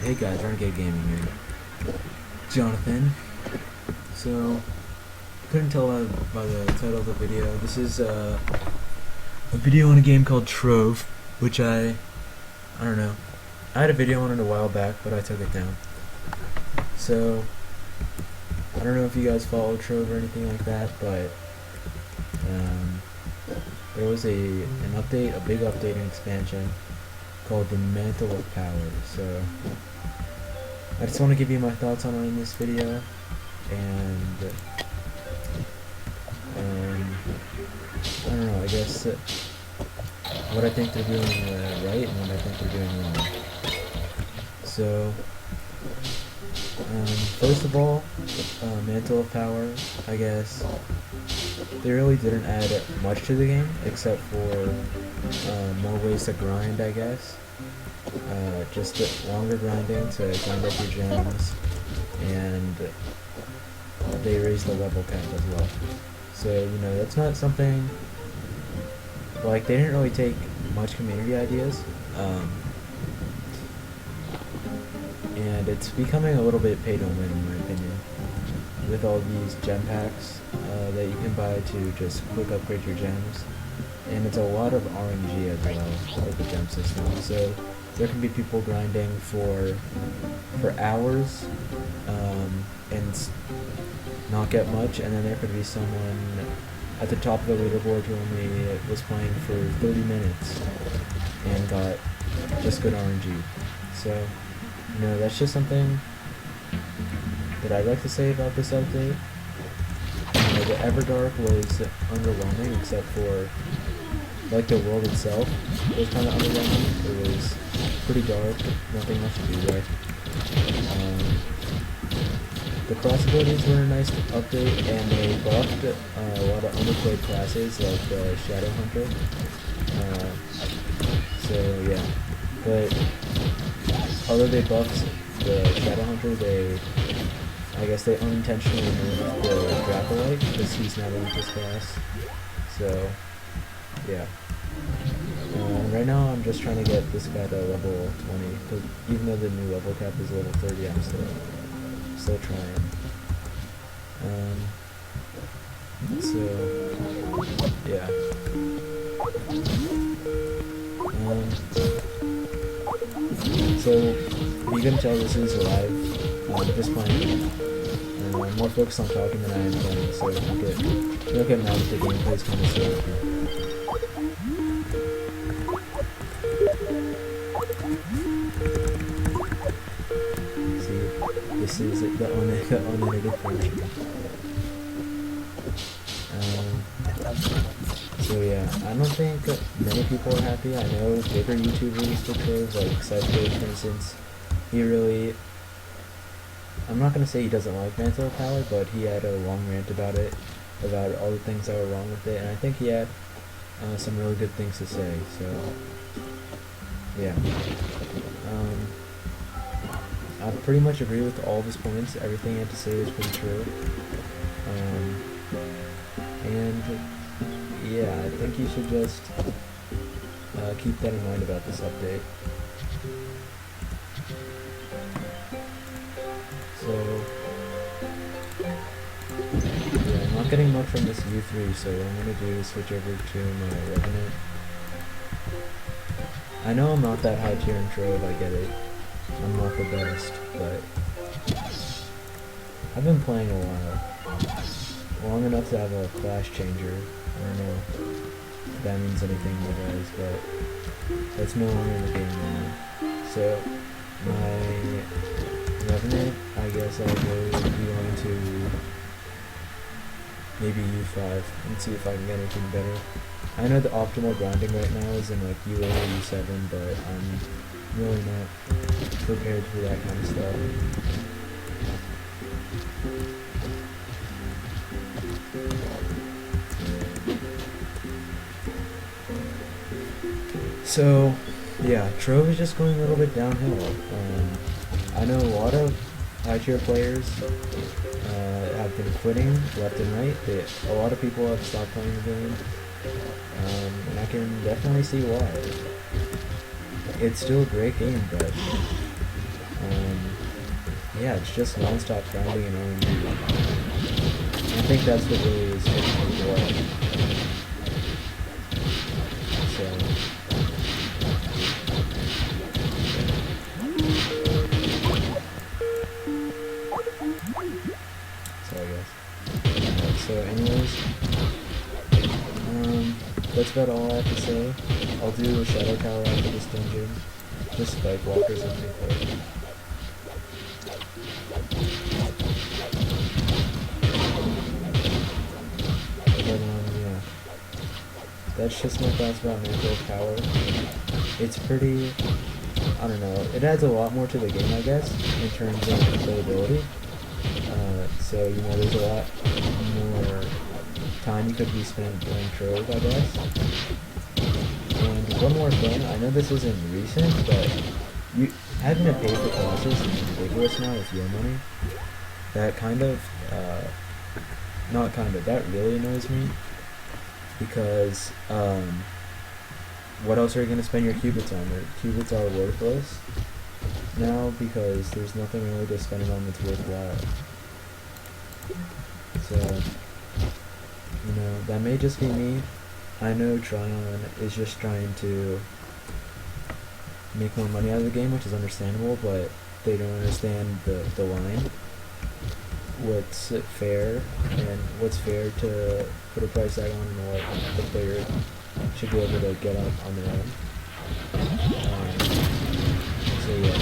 Hey guys, Renegade Gaming here. Jonathan. So, couldn't tell by the title of the video. This is a video on a game called Trove, which I don't know. I had a video on it a while back, but I took it down. So, I don't know if you guys follow Trove or anything like that, but there was an update, a big update and expansion called the Mantle of Power. So I just want to give you my thoughts on it in this video, and I don't know, I guess what I think they're doing right and what I think they're doing wrong. So first of all, Mantle of Power, I guess they really didn't add much to the game except for more ways to grind, I guess. Just longer grinding to grind up your gems, and they raised the level cap as well. So, you know, that's not something, like, they didn't really take much community ideas, and it's becoming a little bit pay to win in my opinion, with all these gem packs that you can buy to just quick upgrade your gems. And it's a lot of RNG as well with the gem system. So there can be people grinding for hours and not get much, and then there could be someone at the top of the leaderboard who only was playing for 30 minutes and got just good RNG. So, you know, that's just something that I'd like to say about this update. You know, the Everdark was underwhelming, except for, like, the world itself was kind of underwhelming. It was pretty dark, nothing much to do there. The class abilities were a nice update, and they buffed a lot of underplayed classes like the Shadow Hunter. So yeah, but although they buffed the Shadow Hunter, I guess they unintentionally removed the Dracolite because he's not in this class. So yeah. Right now I'm just trying to get this guy to level 20, because even though the new level cap is level 30, I'm still trying. So yeah. So you can tell this is live. I'm just playing. I'm more focused on talking than I am playing, so you'll get mad if the gameplay's kind of slow. This is the unedited version. So yeah, I don't think many people are happy. I know bigger YouTubers for Trove, like Cypher, for instance. He really, I'm not going to say he doesn't like Mantle of Power, but he had a long rant about it, about all the things that were wrong with it, and I think he had some really good things to say, so yeah. I pretty much agree with all of his points. Everything he had to say was pretty true. And yeah, I think you should just keep that in mind about this update. So yeah, I'm not getting much from this U3, so what I'm going to do is switch over to my Revenant. I know I'm not that high tier in Trove, I get it. I'm not the best, but I've been playing a while. Long enough to have a class changer. I don't know if that means anything to you guys, but that's no longer in the game now. So, my Revenant, I guess I'll go going to maybe U5 and see if I can get anything better. I know the optimal grinding right now is in like UA or U7, but I'm really not prepared for that kind of stuff. So yeah, Trove is just going a little bit downhill. I know a lot of high tier players have been quitting left and right. A lot of people have stopped playing the game, and I can definitely see why. It's still a great game, but Yeah, it's just non-stop grinding and RNG. I think that's what really is making people away. So, I guess. So anyways, that's about all I have to say. I'll do a shadow tower after this dungeon. Just spike walkers and things. Yeah. That's just my thoughts about Mantle Power. It's pretty, I don't know, it adds a lot more to the game, I guess, in terms of playability. So, you know, there's a lot more time you could be spent doing Trove, I guess. And one more thing, I know this isn't recent, but having to pay for classes is ridiculous now with your money. That that really annoys me. Because, what else are you going to spend your qubits on? Your qubits are worthless now because there's nothing really to spend it on that's worthwhile. So, you know, that may just be me. I know Tryon is just trying to make more money out of the game, which is understandable, but they don't understand the line. What's fair, and what's fair to put a price tag on, and what the player should be able to get on their own. So yeah,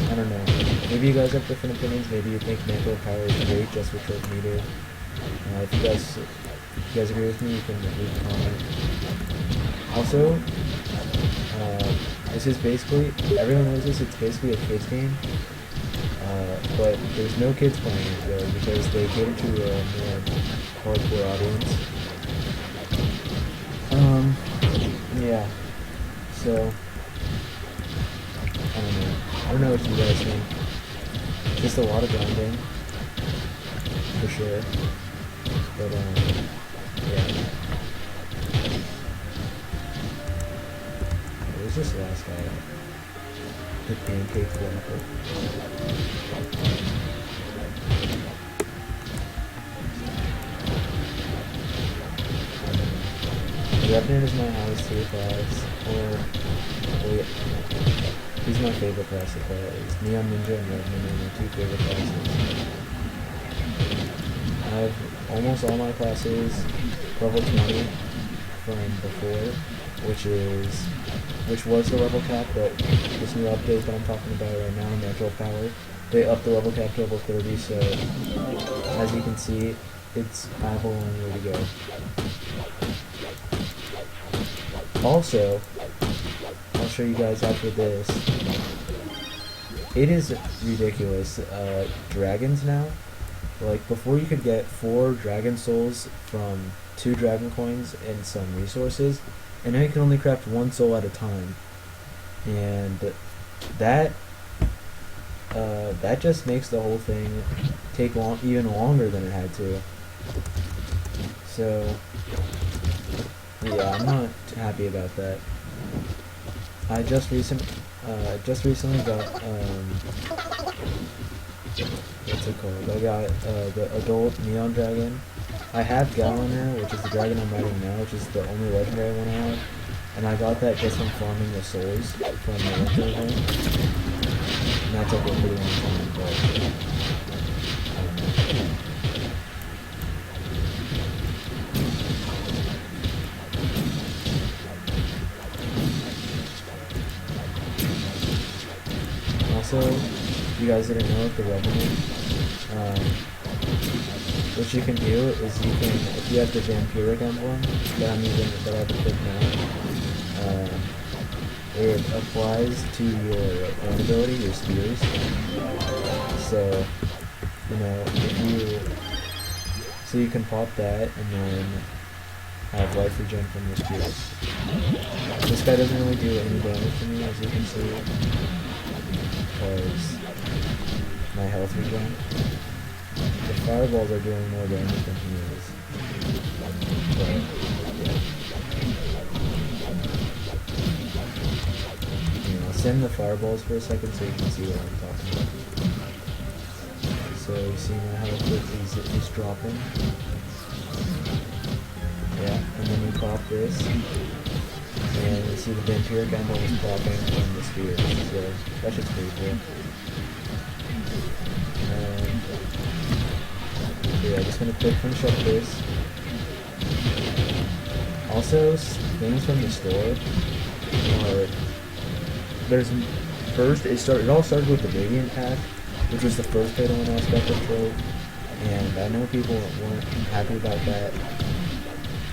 I don't know. Maybe you guys have different opinions. Maybe you think Mantle Power is great just for Trove meter. If you guys agree with me, you can leave a comment. Also, this is basically, everyone knows this, it's basically a kids game. But there's no kids playing it really because they cater to a more hardcore audience. Yeah. So, I don't know. I don't know what you guys think. Just a lot of grinding, for sure. But, yeah. Where's this last guy at? The pancake waffle. Revenant is my highest tier class, he's my favorite class to play. It's Neon Ninja and Revenant are my two favorite classes. I have almost all my classes level 20 from before, which was the level cap, but this new update that I'm talking about right now, Mantle Power, they upped the level cap to level 30, so as you can see, I have a long way to go. Also, I'll show you guys after this. It is ridiculous. Dragons now, like before you could get 4 dragon souls from 2 dragon coins and some resources, and now you can only craft 1 soul at a time. And that just makes the whole thing take even longer than it had to. So yeah, I'm not happy about that. I just recently got what's it called? I got the adult neon dragon. I have Galiner, which is the dragon I'm riding now, which is the only legendary one I have, and I got that just from farming the souls from the legendary one. And that took a pretty long time, but also, you guys didn't know the Revenant, what you can do is if you have the Vampiric emblem that I have equipped now, it applies to your own ability, your spears. So, you know, so you can pop that and then have life regen from your spears. This guy doesn't really do any damage to me, as you can see, because my health regen. The fireballs are doing more damage than he is. But, yeah. You know, send the fireballs for a second so you can see what I'm talking about. So you see now how quickly he's dropping. Yeah, and then you pop this, and you see the vampiric emblem is popping from the sphere. So that shit's pretty cool. So yeah, just gonna quick finish up this. Also, things from the store are it all started with the Radiant pack, which was the first pay to win aspect of Trove, and I know people weren't happy about that,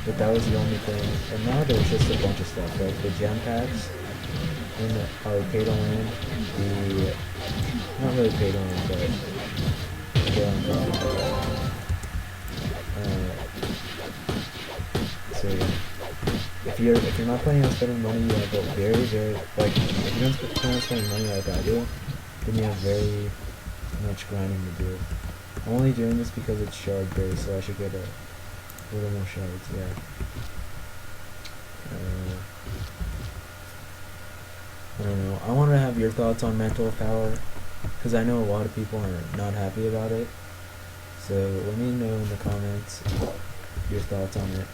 but that was the only thing. And now there's just a bunch of stuff, like the gem packs are pay to win. Not really pay to win, but so yeah. If you're not planning on spending money but very like if you don't plan on spending money like I do, then you have very much grinding to do. I'm only doing this because it's shard based, so I should get a little more shards. Yeah. I don't know. I want to have your thoughts on Mantle power, because I know a lot of people are not happy about it. So let me know in the comments your thoughts on it.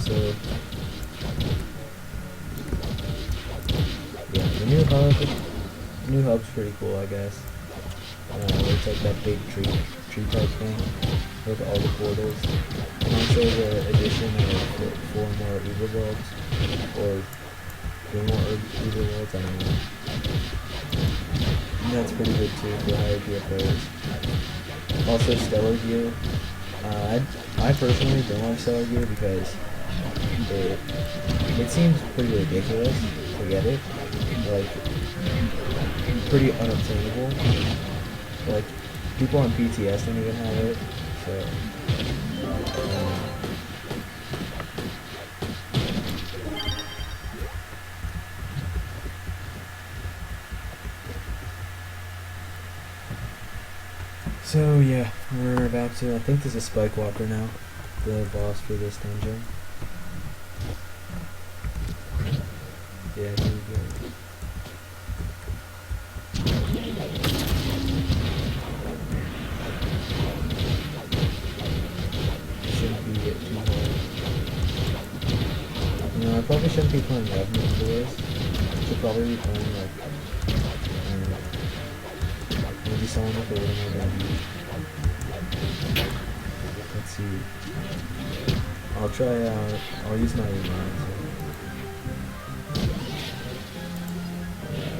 So yeah, the new hub's pretty cool, I guess. It's like that big tree type thing with all the portals, and also the addition of 4 more Uber worlds, or 3 more Uber worlds, I don't know. And that's pretty good too for higher tier players. Also Stellar Gear. I personally don't like Stellar Gear because it seems pretty ridiculous to get it. Like, pretty unobtainable. Like, people on PTS don't even have it, so so yeah, we're about to, I think this is Spike Walker now, the boss for this dungeon. Yeah, here we go. Shouldn't be it too hard. You know, I probably shouldn't be playing Revenant for this. I should probably be playing like, I don't know, maybe someone with a little more damage. Let's see. I'll try out, I'll use my rewind.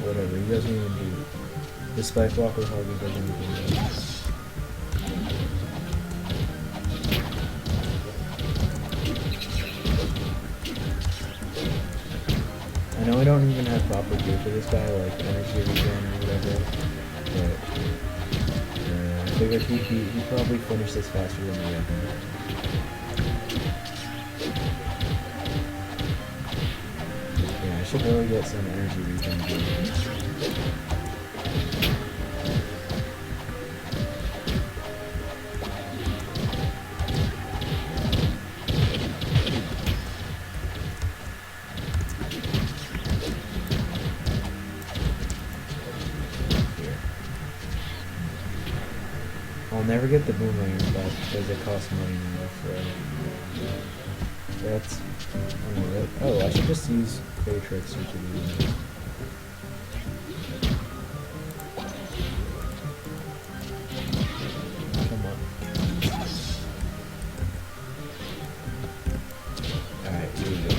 Whatever, he doesn't even do it. The Spike Walker hardly does anything. I know I don't even have proper gear for this guy, like energy regen or whatever, but I figured he'd probably finish this faster than me. Yeah, I should really get some energy regen gear. I'll never get the boomerang back because it costs money now, so that's, oh, I should just use Fatrix, which would be nice. Come on. Alright, here we go.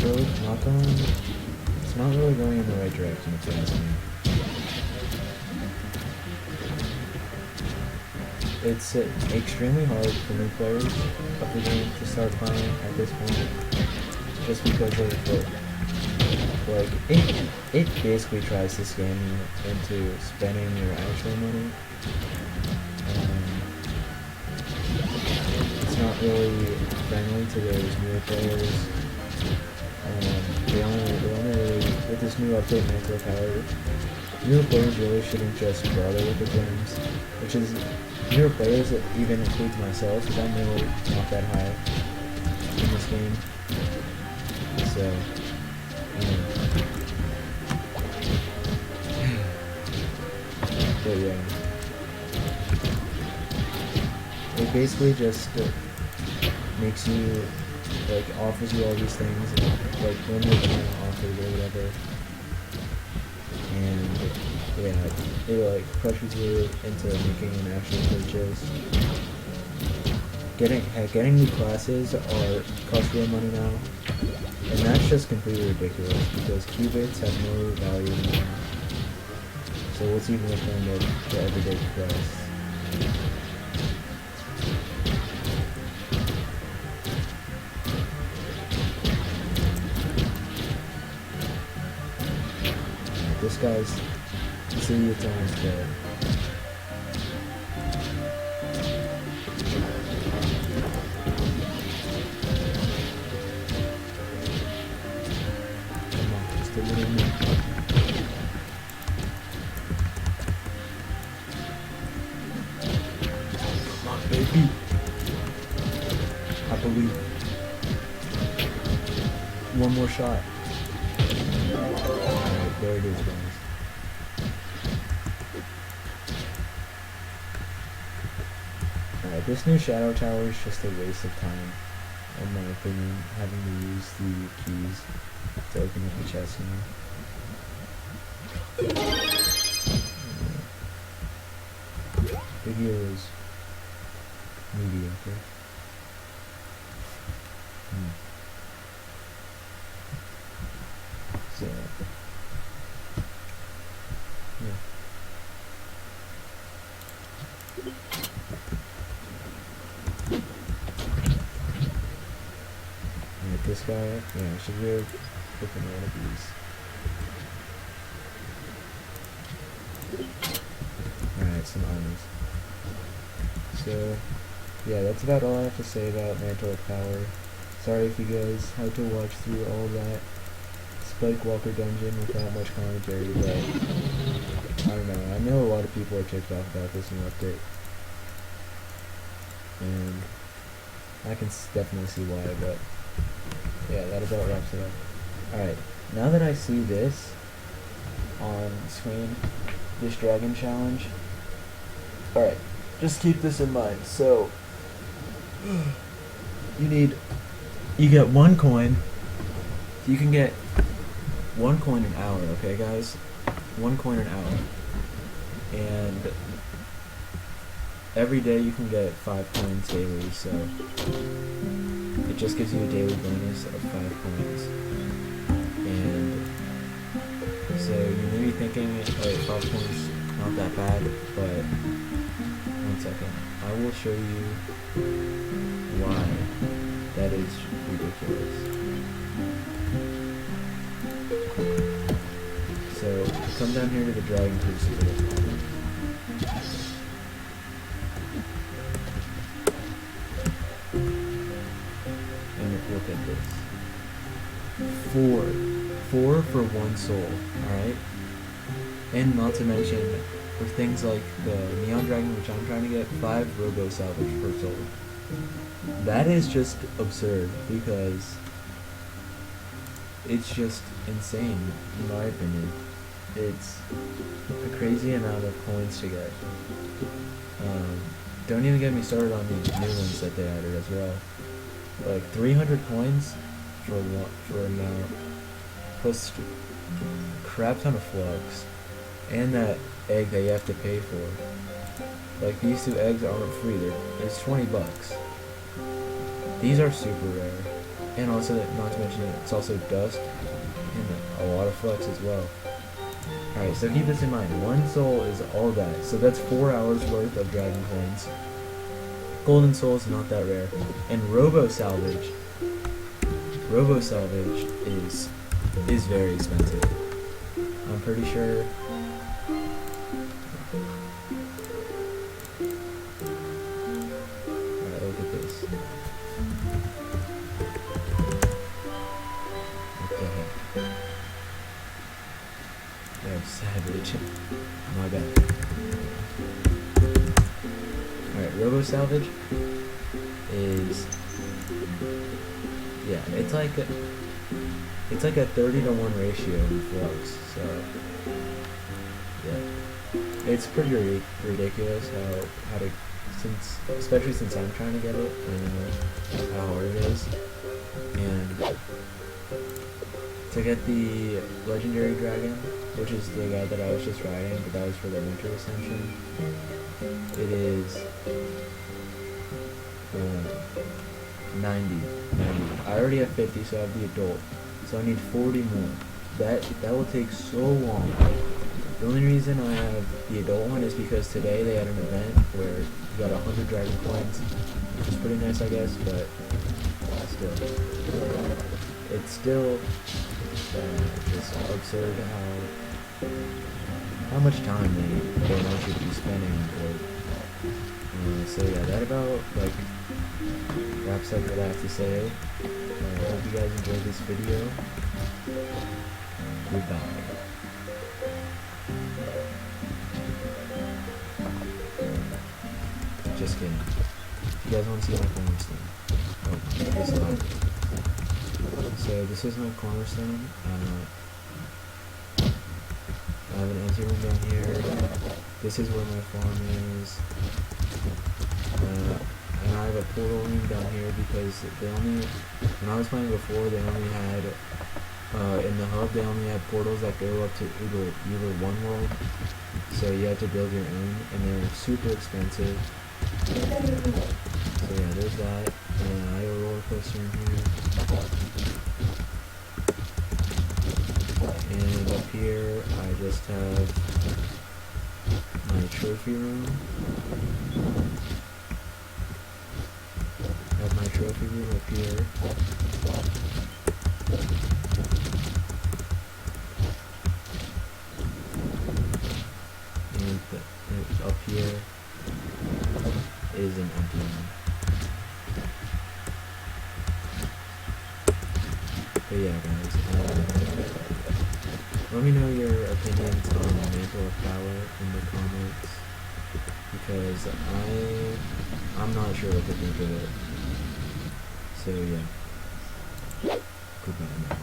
Trove not going. It's not really going in the right direction, if you ask me. It's extremely hard for new players of the game to start playing at this point, just because of the, like, it basically tries to scam you into spending your actual money. It's not really friendly to those newer players. They only really, with this new update, Mantle Power, newer players really shouldn't just bother with the gems, which is newer players, that even includes myself, because I'm really not that high in this game. So, but yeah, it basically just makes you, like, offers you all these things, and, like, when you're doing offers or whatever, and yeah, it like pressures you into making an actual purchase. Getting new classes cost real money now, and that's just completely ridiculous because qubits have no value anymore. So what's even the point of the everyday quests? This guy's see it's on his bed. Come on, just a little more. Come on, baby. I believe. One more shot. Alright, there it is, guys. Alright, this new shadow tower is just a waste of time, in my opinion, having to use the keys to open up the chest now. Big Hero is mediocre. So, yeah. Alright, this guy, yeah, I should really open one of these. Alright, some armies. So, yeah, that's about all I have to say about Mantle of Power. Sorry if you guys had to watch through all that Spike Walker dungeon without much commentary, but I don't know. I know a lot of people are ticked off about this new update, and I can definitely see why, but yeah, that about wraps it up. Alright, now that I see this on screen, this dragon challenge, alright, just keep this in mind. So, you get 1 coin. You can get 1 coin an hour, okay guys? 1 coin an hour. And every day you can get 5 coins daily, so it just gives you a daily bonus of 5 coins. And so you may be thinking, alright, 5 coins, not that bad, but 1 second. I will show you why that is ridiculous. So, come down here to the Dragon Crucible. And look at this. 4 for 1 soul, alright? And not to mention, for things like the Neon Dragon, which I'm trying to get, 5 Robo Salvage per soul. That is just absurd, because it's just insane, in my opinion. It's a crazy amount of coins to get. Don't even get me started on these new ones that they added as well. Like 300 coins for an amount, plus a crap ton of flux, and that egg that you have to pay for. Like, these 2 eggs aren't free. It's 20 bucks. These are super rare. And also, not to mention, it's also dust and a lot of flux as well. Alright, so keep this in mind. 1 soul is all that. So that's 4 hours worth of dragon coins. Golden soul is not that rare. And robo salvage is very expensive. I'm pretty sure. Alright, look at this. What the heck? They're savage. My bad. Alright, robo salvage is, yeah, it's like a 30-to-1 ratio in flux, so yeah, it's pretty ridiculous how to, especially since I'm trying to get it, how hard it is. And to get the legendary dragon, which is the guy that I was just riding, but that was for the winter ascension, it is 90. I already have 50, so I have the adult. So I need 40 more. That will take so long. The only reason I have the adult one is because today they had an event where you got 100 dragon coins, which is pretty nice, I guess, but still. It's still just absurd how much time they want you to be spending on board. So yeah, that about wraps up what I have to say. I hope you guys enjoyed this video. Goodbye. Just kidding. If you guys want to see my cornerstone. Oh, this line. So this is my cornerstone. I have an anteroom down here. This is where my farm is. And I have a portal room down here because when I was playing before, they only had, in the hub, they only had portals that go up to either one world. So you had to build your own, and they're super expensive. So yeah, there's that. And I have a roller coaster in here. And up here, I just have my trophy room. I have my trophy room up here. And up here is an empty one. But yeah, guys, let me know your opinions on Mantle of Power in the comments, because I'm not sure what to think of it. So yeah, goodbye now.